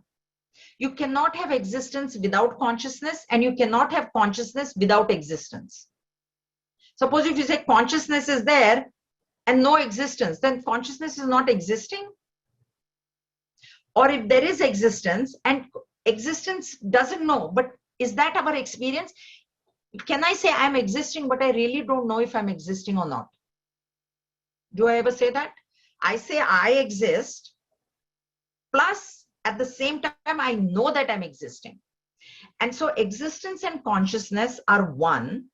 You cannot have existence without consciousness, and you cannot have consciousness without existence. Suppose if you say consciousness is there and no existence, then consciousness is not existing. Or if there is existence and existence doesn't know, but is that our experience? Can I say I'm existing, but I really don't know if I'm existing or not? Do I ever say that? I say I exist, plus at the same time, I know that I'm existing. And so existence and consciousness are one.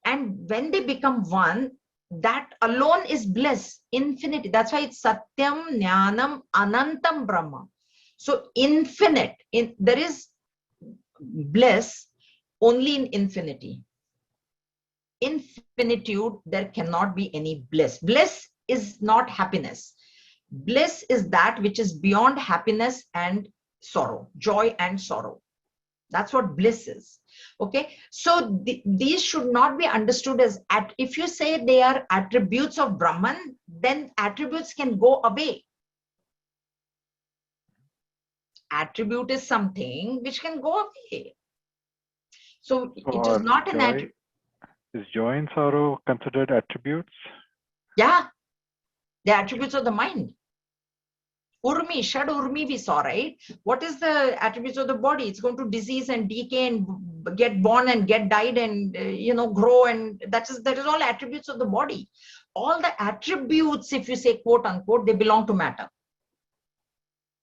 And when they become one, that alone is bliss, infinity. That's why it's Satyam, Jnanam, Anantam Brahma. So infinite, there is bliss only in infinity. Infinitude, there cannot be any bliss. Bliss is not happiness. Bliss is that which is beyond happiness and sorrow, joy and sorrow. That's what bliss is. Okay. So these should not be understood as, if you say they are attributes of Brahman, then attributes can go away. Attribute is something which can go away. So it is not an attribute. Is joy and sorrow considered attributes? Yeah. The attributes of the mind. Urmi, Shad Urmi we saw, right? What is the attributes of the body? It's going to disease and decay and get born and get died and, grow. And that is all attributes of the body. All the attributes, if you say quote unquote, they belong to matter.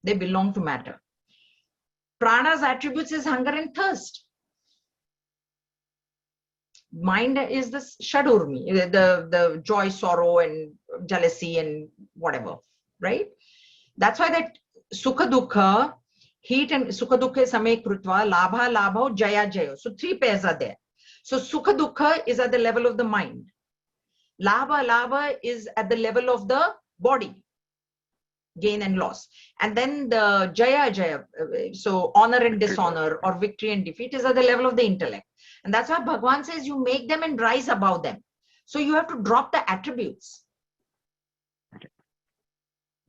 They belong to matter. Prana's attributes is hunger and thirst. Mind is this Shadurmi, the joy, sorrow, and jealousy and whatever, right? That's why that Sukha Dukha, heat and Sukha Dukha is Samay Krutva, Labha, Labha, Jaya, Jaya. So three pairs are there. So Sukha Dukha is at the level of the mind. Labha, Labha is at the level of the body, gain and loss. And then the Jaya, Jaya, so honor and dishonor or victory and defeat is at the level of the intellect. And that's why Bhagavan says you make them and rise above them. So you have to drop the attributes.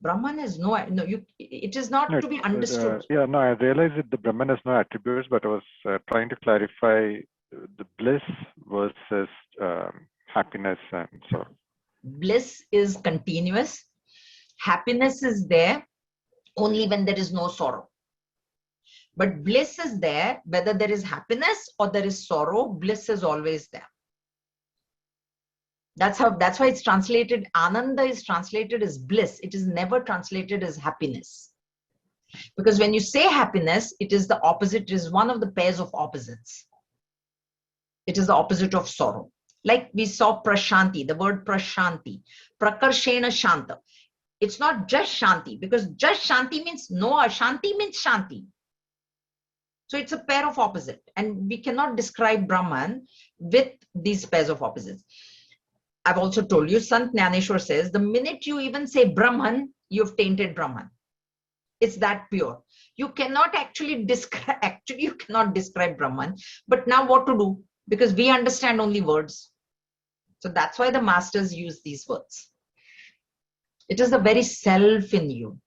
Brahman has it is not to be understood. I realized that the Brahman has no attributes, but I was trying to clarify the bliss versus happiness and so. Bliss is continuous. Happiness is there only when there is no sorrow. But bliss is there, whether there is happiness or there is sorrow, bliss is always there. That's why it's translated, Ananda is translated as bliss. It is never translated as happiness. Because when you say happiness, it is the opposite, it is one of the pairs of opposites. It is the opposite of sorrow. Like we saw prashanti, the word prashanti, prakarshena shanta. It's not just shanti, because just shanti means no, ashanti means shanti. So it's a pair of opposites, and we cannot describe Brahman with these pairs of opposites. I've also told you, Sant Jnaneshwar says, the minute you even say Brahman, you've tainted Brahman. It's that pure. You cannot actually describe Brahman. But now what to do? Because we understand only words. So that's why the masters use these words. It is the very self in you.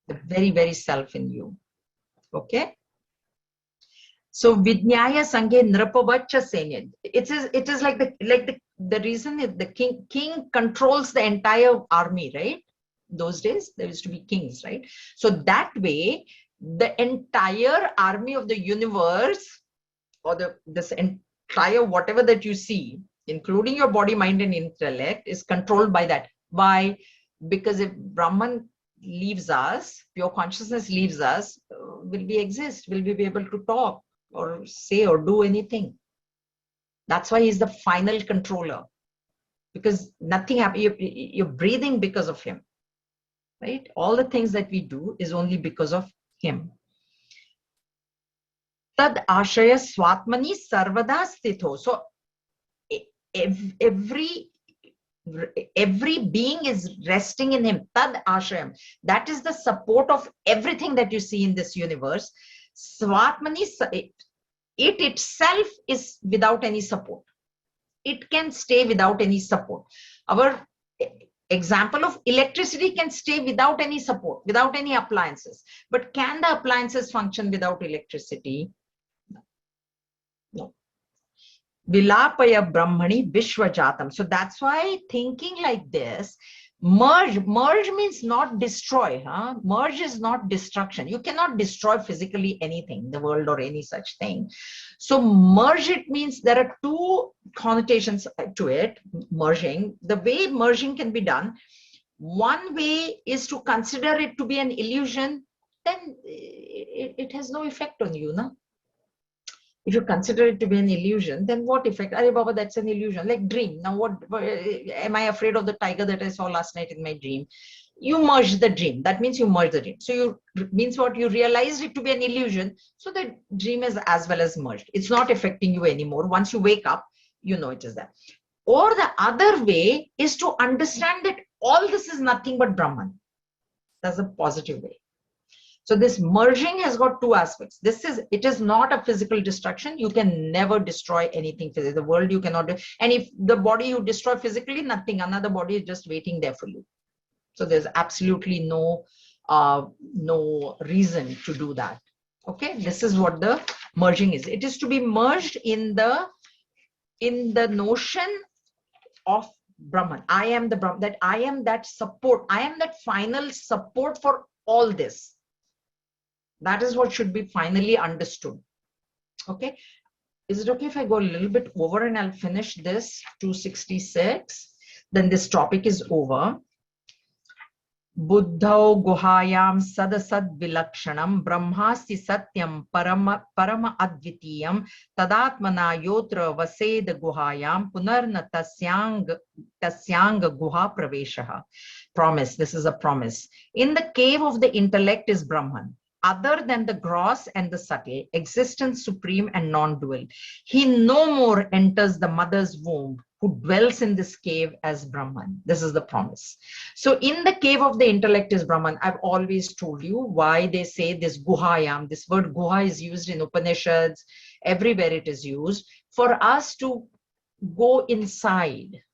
The very, very self in you. Okay? So Vidnyaya Sanghe Nrapavacha Senya. It is like the reason is the king controls the entire army, right? Those days there used to be kings, right? So that way the entire army of the universe, or this entire whatever that you see, including your body, mind, and intellect, is controlled by that. Why? Because if Brahman leaves us, pure consciousness leaves us, will we exist? Will we be able to talk or say or do anything? That's why he's the final controller, because nothing happens. You're breathing because of him, right? All the things that we do is only because of him. Tad ashaya swatmani sarvada sthito. So every being is resting in him. Tad ashayam. That is the support of everything that you see in this universe. Swatmani, it itself is without any support. It can stay without any support. Our example of electricity can stay without any support, without any appliances. But can the appliances function without electricity? No. Vilapaya Brahmani Vishwajatam. So that's why thinking like this, merge means not destroy. Merge is not destruction. You cannot destroy physically anything, the world or any such thing. So merge, it means there are two connotations to it, merging. The way merging can be done, one way is to consider it to be an illusion, then it has no effect on you, no? If you consider it to be an illusion, then what effect? Arey Baba, that's an illusion. Like dream. Now what am I afraid of the tiger that I saw last night in my dream? You merge the dream. That means you merge the dream. So you means what? You realized it to be an illusion. So the dream is as well as merged. It's not affecting you anymore. Once you wake up, you know it is there. Or the other way is to understand that all this is nothing but Brahman. That's a positive way. So this merging has got two aspects. It is not a physical destruction. You can never destroy anything physically. The world you cannot do. And if the body you destroy physically, nothing, another body is just waiting there for you. So there's absolutely no reason to do that. Okay, this is what the merging is. It is to be merged in the notion of Brahman. I am the Brahman, that I am that support. I am that final support for all this. That is what should be finally understood. Okay. Is it okay if I go a little bit over and I'll finish this 266? Then this topic is over. Buddhau guhayam sadasad vilakshanam brahmasti satyam parama advitiyam tadatmana yotra vased guhayam punarna tasyang guha praveshaha. Promise. This is a promise. In the cave of the intellect is Brahman. Other than the gross and the subtle, existence supreme and non-dual. He no more enters the mother's womb, who dwells in this cave as Brahman. This is the promise. So in the cave of the intellect is Brahman. I've always told you why they say this guhayam. This word guha is used in Upanishads. Everywhere it is used for us to go inside,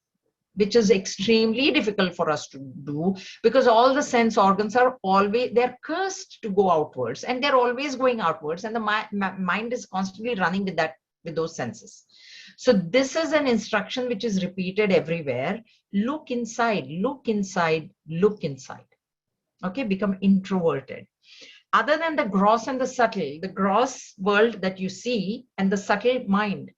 which is extremely difficult for us to do, because all the sense organs are always, they're cursed to go outwards, and they're always going outwards, and the mind is constantly running with those senses. So this is an instruction which is repeated everywhere. Look inside, look inside, look inside. Okay, become introverted. Other than the gross and the subtle, the gross world that you see and the subtle mind.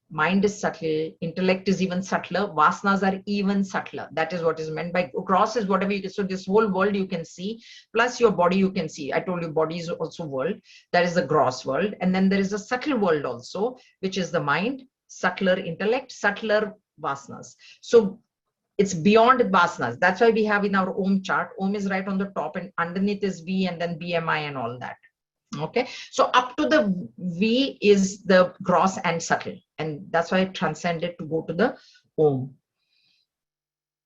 Mind is subtle, intellect is even subtler, vasanas are even subtler. That is what is meant by gross is whatever you can. So this whole world you can see, plus your body you can see. I told you body is also world. That is the gross world. And then there is a subtle world also, which is the mind, subtler intellect, subtler vasanas. So it's beyond vasanas. That's why we have in our Om chart, Om is right on the top and underneath is V and then BMI and all that. Okay, so up to the V is the gross and subtle, and that's why it transcended to go to the Om.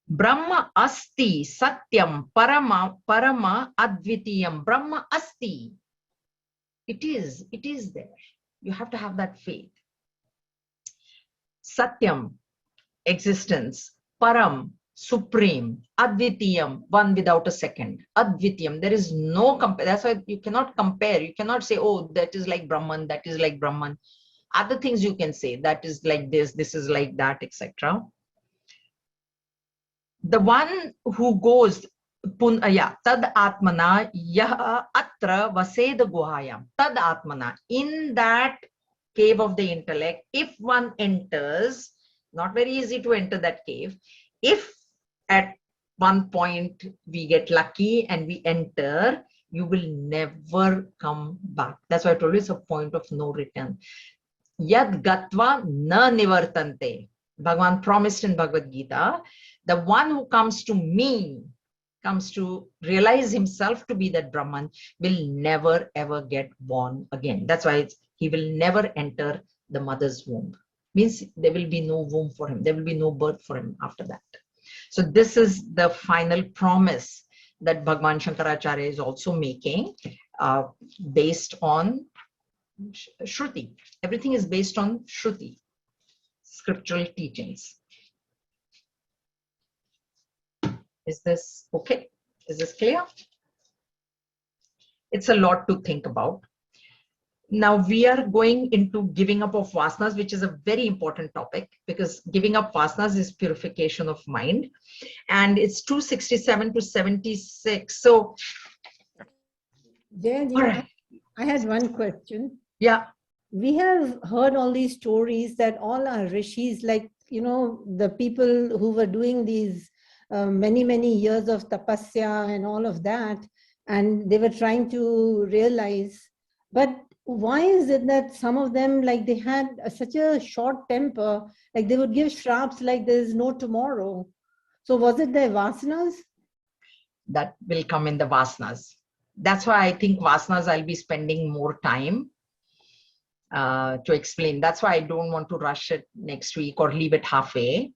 Brahma asti satyam parama advitiyam. Brahma asti. It is there. You have to have that faith. Satyam, existence. Param, supreme. Advitiyam, one without a second. Advitiyam, there is no compare. That's why you cannot compare. You cannot say, oh, that is like Brahman, that is like Brahman. Other things you can say, that is like this is like that, etc. The one who goes yeah, tad atmana yah atra vaseda guhayam. Tad atmana. In that cave of the intellect, if one enters, not very easy to enter that cave. If at one point we get lucky and we enter, you will never come back. That's why I told you it's a point of no return. Yad gatva na nivartante. Bhagavan promised in Bhagavad Gita, the one who comes to me, comes to realize himself to be that Brahman, will never ever get born again. That's why he will never enter the mother's womb. Means there will be no womb for him. There will be no birth for him after that. So this is the final promise that Bhagavan Shankaracharya is also making, based on Shruti. Everything is based on Shruti, scriptural teachings. Is this okay? Is this clear? It's a lot to think about. Now we are going into giving up of vasanas, which is a very important topic, because giving up vasanas is purification of mind. And it's 267 to 76. So, Jayanti, all right. I had one question. Yeah. We have heard all these stories that all our rishis, like, the people who were doing these many, many years of tapasya and all of that, and they were trying to realize. But why is it that some of them, like, they had such a short temper, like they would give shraps like there's no tomorrow? So was it their vasanas? That will come in the vasanas. That's why I think vasanas I'll be spending more time to explain. That's why I don't want to rush it next week or leave it halfway.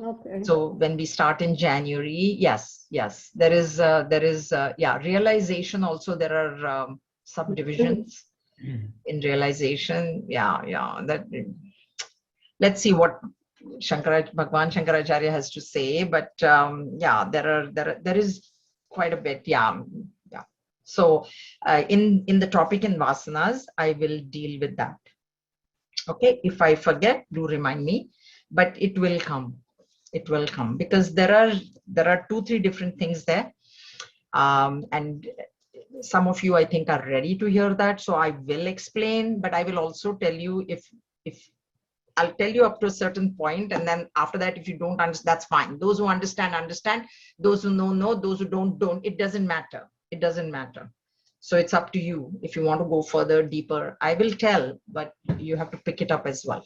Okay. So when we start in January, yes, there is realization. Also, there are subdivisions in realization. That, let's see what Bhagavan Shankaracharya has to say. But there is quite a bit. So in the topic in vasanas, I will deal with that. Okay, if I forget, do remind me. But it will come. It will come, because there are 2-3 different things there, and some of you I think are ready to hear that. So I will explain, but I will also tell you if I'll tell you up to a certain point, and then after that, if you don't understand, that's fine. Those who understand, understand. Those who know. Those who don't. It doesn't matter. It doesn't matter. So it's up to you. If you want to go further, deeper, I will tell, but you have to pick it up as well.